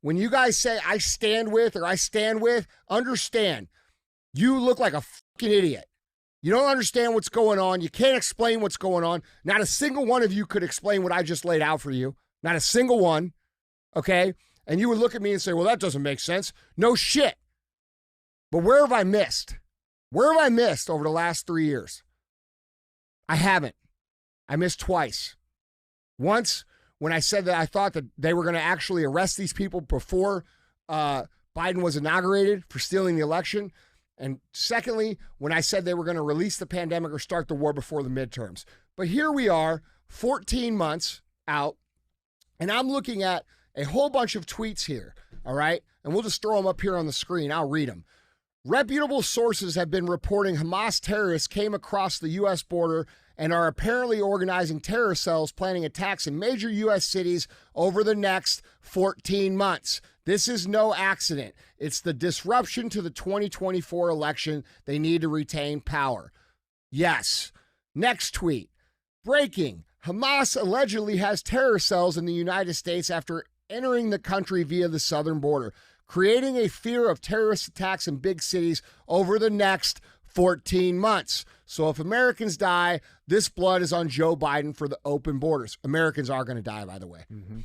When you guys say I stand with or I stand with, understand, you look like a fucking idiot. You don't understand what's going on. You can't explain what's going on. Not a single one of you could explain what I just laid out for you. Not a single one, okay? And you would look at me and say, well, that doesn't make sense. No shit. But where have I missed? Where have I missed over the last 3 years? I haven't. I missed twice. Once, when I said that I thought that they were going to actually arrest these people before Biden was inaugurated for stealing the election. And secondly, when I said they were going to release the pandemic or start the war before the midterms. But here we are, 14 months out, and I'm looking at a whole bunch of tweets here, all right? And we'll just throw them up here on the screen. I'll read them. Reputable sources have been reporting Hamas terrorists came across the U.S. border and are apparently organizing terror cells planning attacks in major U.S. cities over the next 14 months. This is no accident. It's the disruption to the 2024 election. They need to retain power. Yes. Next tweet. Breaking. Hamas allegedly has terror cells in the United States after entering the country via the southern border, creating a fear of terrorist attacks in big cities over the next 14 months. So if Americans die, this blood is on Joe Biden for the open borders. Americans are going to die, by the way. Mm-hmm.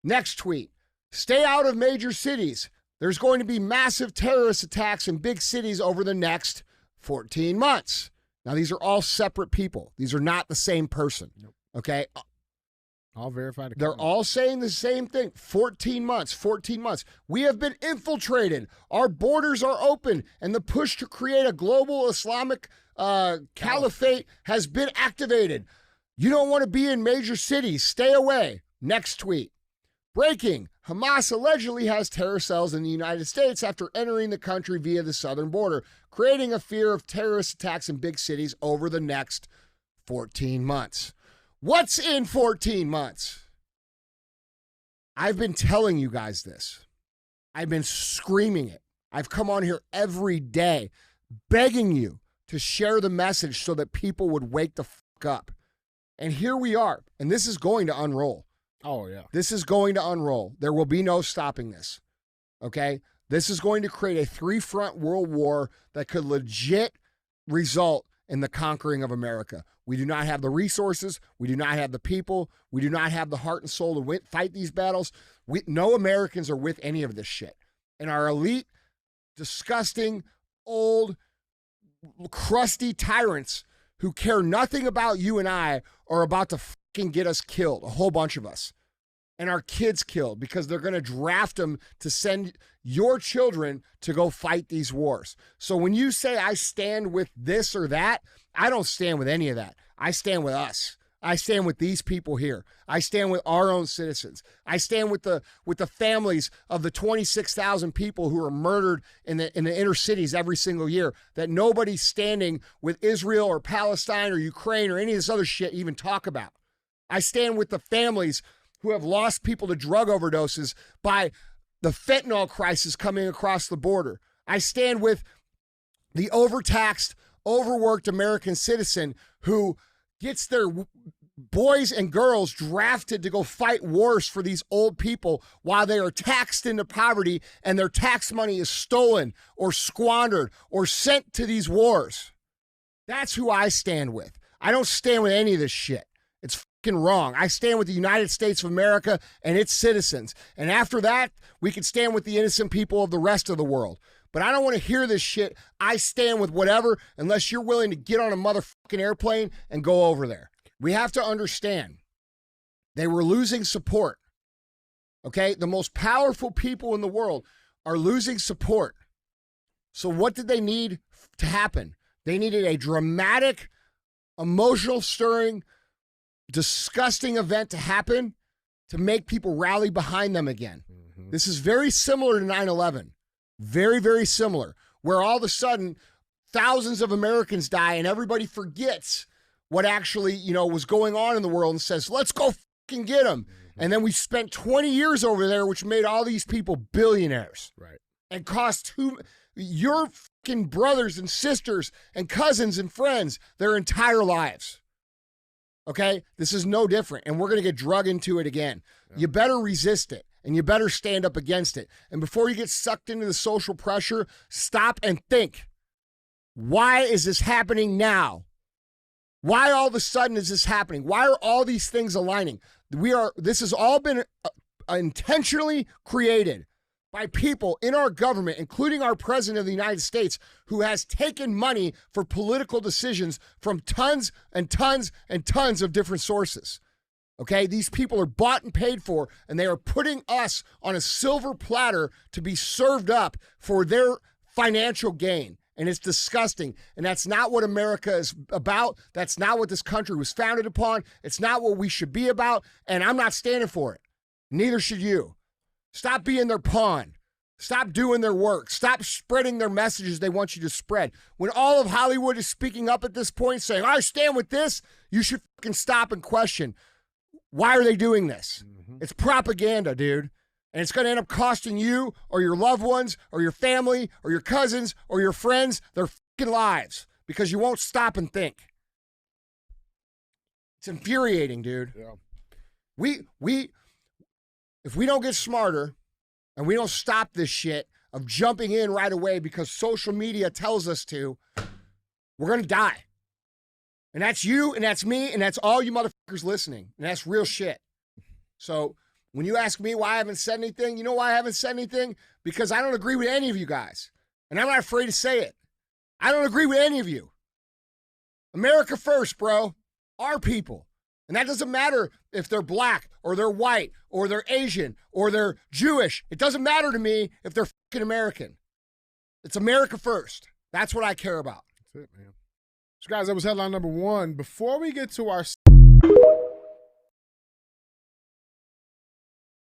Next tweet. Stay out of major cities. There's going to be massive terrorist attacks in big cities over the next 14 months. Now, these are all separate people. These are not the same person. Nope. Okay? All verified. They're all saying the same thing. 14 months, 14 months. We have been infiltrated. Our borders are open, and the push to create a global Islamic caliphate has been activated. You don't want to be in major cities. Stay away. Next tweet. Breaking. Hamas allegedly has terror cells in the United States after entering the country via the southern border, creating a fear of terrorist attacks in big cities over the next 14 months. What's in 14 months? I've been telling you guys this. I've been screaming it. I've come on here every day begging you to share the message so that people would wake the fuck up. And here we are. And this is going to unroll. Oh, yeah. This is going to unroll. There will be no stopping this. Okay? This is going to create a three-front world war that could legit result in the conquering of America. We do not have the resources. We do not have the people. We do not have the heart and soul to fight these battles. No Americans are with any of this shit. And our elite, disgusting, old, crusty tyrants who care nothing about you and I are about to fucking get us killed, a whole bunch of us. And our kids killed because they're going to draft them to send your children to go fight these wars. So when you say I stand with this or that, I don't stand with any of that. I stand with us. I stand with these people here. I stand with our own citizens. I stand with the families of the 26,000 people who are murdered in the inner cities every single year, that nobody's standing with Israel or Palestine or Ukraine or any of this other shit even talk about. I stand with the families who have lost people to drug overdoses by the fentanyl crisis coming across the border. I stand with the overtaxed, overworked American citizen who gets their boys and girls drafted to go fight wars for these old people while they are taxed into poverty and their tax money is stolen or squandered or sent to these wars. That's who I stand with. I don't stand with any of this shit. It's fucking wrong. I stand with the United States of America and its citizens. And after that, we can stand with the innocent people of the rest of the world. But I don't want to hear this shit. I stand with whatever unless you're willing to get on a motherfucking airplane and go over there. We have to understand they were losing support. Okay? The most powerful people in the world are losing support. So what did they need to happen? They needed a dramatic, emotional stirring, disgusting event to happen to make people rally behind them again. Mm-hmm. This is very similar to 9/11. Very, very similar, where all of a sudden thousands of Americans die and everybody forgets what actually, was going on in the world and says, let's go fucking get them. Mm-hmm. And then we spent 20 years over there, which made all these people billionaires. Right. And cost your fucking brothers and sisters and cousins and friends their entire lives. Okay? This is no different. And we're going to get drug into it again. Yeah. You better resist it. and you better stand up against it. And before you get sucked into the social pressure, stop and think. Why is this happening now? Why all of a sudden is this happening? Why are all these things aligning? This has all been intentionally created by people in our government, including our president of the United States, who has taken money for political decisions from tons and tons and tons of different sources. Okay, these people are bought and paid for, and they are putting us on a silver platter to be served up for their financial gain. And it's disgusting. And that's not what America is about. That's not what this country was founded upon. It's not what we should be about. And I'm not standing for it. Neither should you. Stop being their pawn. Stop doing their work. Stop spreading their messages they want you to spread. When all of Hollywood is speaking up at this point saying, I stand with this, you should fucking stop and question. Why are they doing this? Mm-hmm. It's propaganda, dude. And it's going to end up costing you or your loved ones or your family or your cousins or your friends their fucking lives because you won't stop and think. It's infuriating, dude. Yeah. If we don't get smarter and we don't stop this shit of jumping in right away because social media tells us to, we're going to die. And that's you, and that's me, and that's all you motherfuckers listening. And that's real shit. So when you ask me why I haven't said anything, you know why I haven't said anything? Because I don't agree with any of you guys. And I'm not afraid to say it. I don't agree with any of you. America first, bro. Our people. And that doesn't matter if they're black or they're white or they're Asian or they're Jewish. It doesn't matter to me if they're fucking American. It's America first. That's what I care about. That's it, man. So, guys, that was headline number one. Before we get to our